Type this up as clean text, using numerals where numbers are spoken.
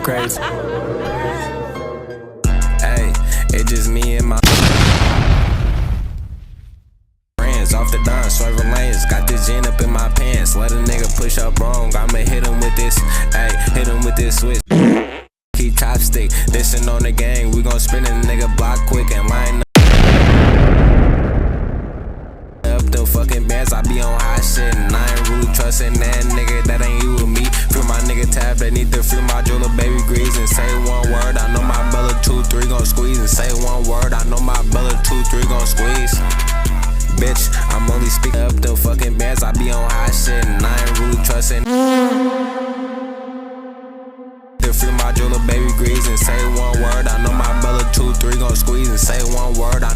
crazy. Hey, it just me and my friends off the dime, swerving lanes. Got this gin up in my pants. Let a nigga push up wrong. I'ma hit him with this. Hey, hit him with this switch. Keep top stick. Listen on the gang. We gon' spin a nigga block quick and line up the fucking bands. I be on hot shit and I ain't really trusting that nigga. That ain't you or me. Free my nigga tab. They need to free my jeweler baby grease and say one word. I know my Bella 2-3 gon' squeeze and say one word. I know my Bella 2-3 gon' squeeze. Bitch, I'm only speaking up the fucking bands. I be on hot shit and I ain't really trusting. To free my jeweler baby grease and say one word. I know my Bella 2-3 gon' squeeze and say one word. I